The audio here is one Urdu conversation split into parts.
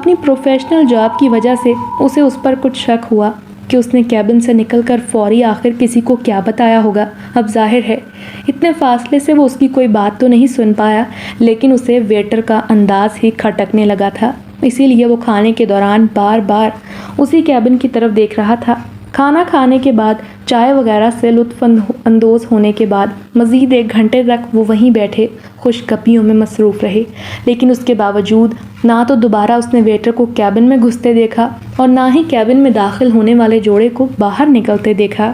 اپنی پروفیشنل جاب کی وجہ سے اسے اس پر کچھ شک ہوا کہ اس نے کیبن سے نکل کر فوری آخر کسی کو کیا بتایا ہوگا۔ اب ظاہر ہے اتنے فاصلے سے وہ اس کی کوئی بات تو نہیں سن پایا، لیکن اسے ویٹر کا انداز ہی کھٹکنے لگا تھا، اسی لیے وہ کھانے کے دوران بار بار اسی کیبن کی طرف دیکھ رہا تھا۔ کھانا کھانے کے بعد چائے وغیرہ سے لطف اندوز ہونے کے بعد مزید 1 گھنٹے تک وہ وہیں بیٹھے خوش گپیوں میں مصروف رہے، لیکن اس کے باوجود نہ تو دوبارہ اس نے ویٹر کو کیبن میں گھستے دیکھا اور نہ ہی کیبن میں داخل ہونے والے جوڑے کو باہر نکلتے دیکھا۔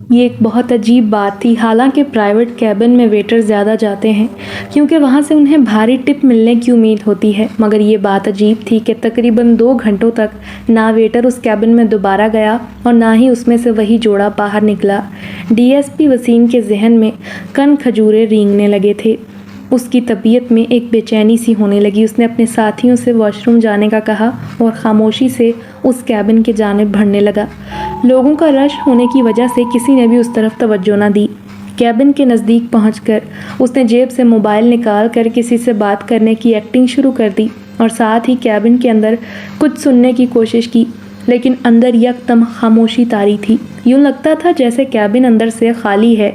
یہ ایک بہت عجیب بات تھی، حالانکہ پرائیویٹ کیبن میں ویٹر زیادہ جاتے ہیں کیونکہ وہاں سے انہیں بھاری ٹپ ملنے کی امید ہوتی ہے، مگر یہ بات عجیب تھی کہ تقریباً 2 گھنٹوں تک نہ ویٹر اس کیبن میں دوبارہ گیا اور نہ ہی اس میں سے وہی جوڑا باہر نکلا۔ ڈی ایس پی وسیم کے ذہن میں کن کھجورے رینگنے لگے تھے، اس کی طبیعت میں ایک بے چینی سی ہونے لگی۔ اس نے اپنے ساتھیوں سے واش روم جانے کا کہا اور خاموشی سے اس کیبن کی جانب بڑھنے لگا۔ لوگوں کا رش ہونے کی وجہ سے کسی نے بھی اس طرف توجہ نہ دی۔ کیبن کے نزدیک پہنچ کر اس نے جیب سے موبائل نکال کر کسی سے بات کرنے کی ایکٹنگ شروع کر دی اور ساتھ ہی کیبن کے اندر کچھ سننے کی کوشش کی، لیکن اندر یکدم خاموشی طاری تھی۔ یوں لگتا تھا جیسے کیبن اندر سے خالی ہے۔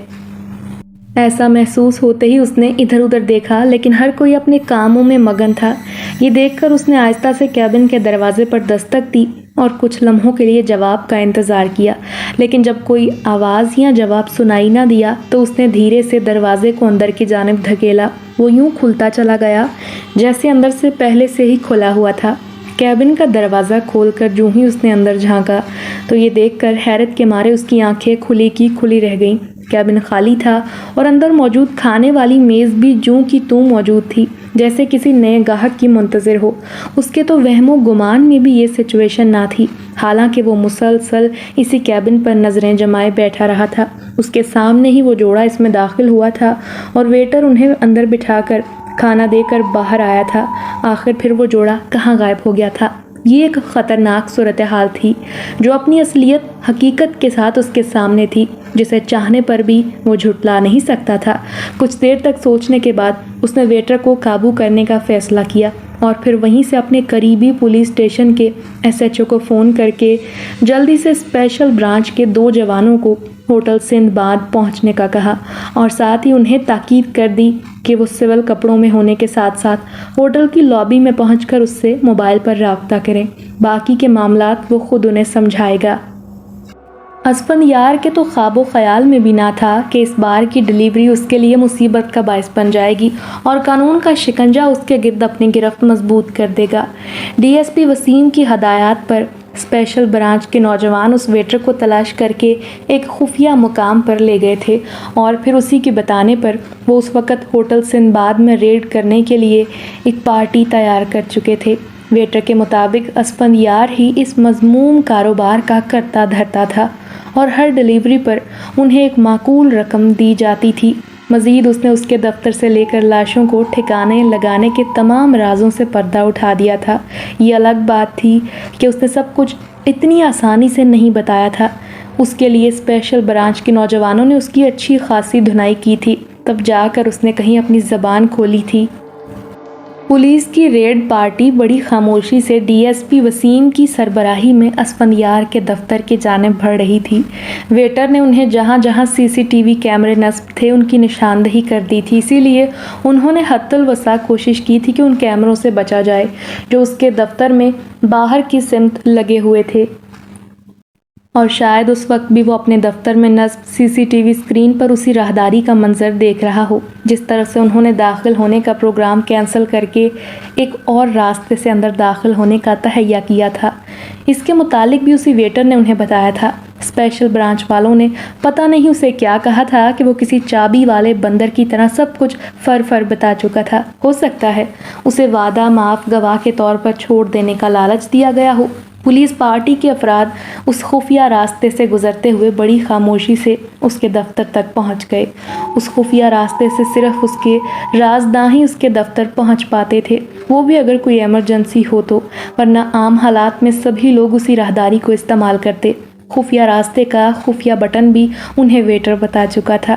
ایسا محسوس ہوتے ہی اس نے ادھر ادھر دیکھا، لیکن ہر کوئی اپنے کاموں میں مگن تھا۔ یہ دیکھ کر اس نے آہستہ سے کیبن کے دروازے پر دستک دی اور کچھ لمحوں کے لیے جواب کا انتظار کیا، لیکن جب کوئی آواز یا جواب سنائی نہ دیا تو اس نے دھیرے سے دروازے کو اندر کی جانب دھکیلا۔ وہ یوں کھلتا چلا گیا جیسے اندر سے پہلے سے ہی کھلا ہوا تھا۔ کیبن کا دروازہ کھول کر جوں ہی اس نے اندر جھانکا تو یہ دیکھ کر حیرت کے مارے اس کی آنکھیں کھلی کی کھلی رہ گئیں۔ کیبن خالی تھا اور اندر موجود کھانے والی میز بھی جوں کی توں موجود تھی، جیسے کسی نئے گاہک کی منتظر ہو۔ اس کے تو وہم و گمان میں بھی یہ سچویشن نہ تھی، حالانکہ وہ مسلسل اسی کیبن پر نظریں جمائے بیٹھا رہا تھا۔ اس کے سامنے ہی وہ جوڑا اس میں داخل ہوا تھا اور ویٹر انہیں اندر بٹھا کر کھانا دے کر باہر آیا تھا۔ آخر پھر وہ جوڑا کہاں غائب ہو گیا تھا؟ یہ ایک خطرناک صورتحال تھی جو اپنی اصلیت حقیقت کے ساتھ اس کے سامنے تھی، جسے چاہنے پر بھی وہ جھٹلا نہیں سکتا تھا۔ کچھ دیر تک سوچنے کے بعد اس نے ویٹر کو قابو کرنے کا فیصلہ کیا اور پھر وہیں سے اپنے قریبی پولیس اسٹیشن کے ایس ایچ او کو فون کر کے جلدی سے اسپیشل برانچ کے 2 جوانوں کو ہوٹل سندباد پہنچنے کا کہا اور ساتھ ہی انہیں تاکید کر دی کہ وہ سول کپڑوں میں ہونے کے ساتھ ساتھ ہوٹل کی لابی میں پہنچ کر اس سے موبائل پر رابطہ کریں، باقی کے معاملات وہ خود انہیں سمجھائے گا۔ اسفندیار کے تو خواب و خیال میں بھی نہ تھا کہ اس بار کی ڈیلیوری اس کے لیے مصیبت کا باعث بن جائے گی اور قانون کا شکنجہ اس کے گرد اپنی گرفت مضبوط کر دے گا۔ ڈی ایس پی وسیم کی ہدایات پر اسپیشل برانچ کے نوجوان اس ویٹر کو تلاش کر کے ایک خفیہ مقام پر لے گئے تھے اور پھر اسی کے بتانے پر وہ اس وقت ہوٹل سندباد میں ریڈ کرنے کے لیے ایک پارٹی تیار کر چکے تھے۔ ویٹر کے مطابق اسفندیار ہی اس مذموم کاروبار کا کرتا دھرتا تھا اور ہر ڈیلیوری پر انہیں ایک معقول رقم دی جاتی تھی۔ مزید اس نے اس کے دفتر سے لے کر لاشوں کو ٹھکانے لگانے کے تمام رازوں سے پردہ اٹھا دیا تھا۔ یہ الگ بات تھی کہ اس نے سب کچھ اتنی آسانی سے نہیں بتایا تھا۔ اس کے لیے اسپیشل برانچ کے نوجوانوں نے اس کی اچھی خاصی دھنائی کی تھی، تب جا کر اس نے کہیں اپنی زبان کھولی تھی۔ پولیس کی ریڈ پارٹی بڑی خاموشی سے ڈی ایس پی وسیم کی سربراہی میں اسفندیار کے دفتر کی جانب بڑھ رہی تھی۔ ویٹر نے انہیں جہاں جہاں سی سی ٹی وی کیمرے نصب تھے ان کی نشاندہی کر دی تھی، اسی لیے انہوں نے حد الوسع کوشش کی تھی کہ ان کیمروں سے بچا جائے جو اس کے دفتر میں باہر کی سمت لگے ہوئے تھے، اور شاید اس وقت بھی وہ اپنے دفتر میں نصب سی سی ٹی وی اسکرین پر اسی راہداری کا منظر دیکھ رہا ہو جس طرف سے انہوں نے داخل ہونے کا پروگرام کینسل کر کے ایک اور راستے سے اندر داخل ہونے کا تہیہ کیا تھا۔ اس کے متعلق بھی اسی ویٹر نے انہیں بتایا تھا۔ اسپیشل برانچ والوں نے پتہ نہیں اسے کیا کہا تھا کہ وہ کسی چابی والے بندر کی طرح سب کچھ فر بتا چکا تھا۔ ہو سکتا ہے اسے وعدہ معاف گواہ کے طور پر چھوڑ دینے کا لالچ دیا گیا ہو۔ پولیس پارٹی کے افراد اس خفیہ راستے سے گزرتے ہوئے بڑی خاموشی سے اس کے دفتر تک پہنچ گئے۔ اس خفیہ راستے سے صرف اس کے رازداں ہی اس کے دفتر پہنچ پاتے تھے، وہ بھی اگر کوئی ایمرجنسی ہو تو، ورنہ عام حالات میں سبھی لوگ اسی راہداری کو استعمال کرتے۔ خفیہ راستے کا خفیہ بٹن بھی انہیں ویٹر بتا چکا تھا۔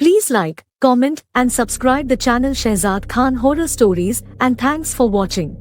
Please like, comment and subscribe the channel Shehzad Khan Horror Stories and thanks for watching.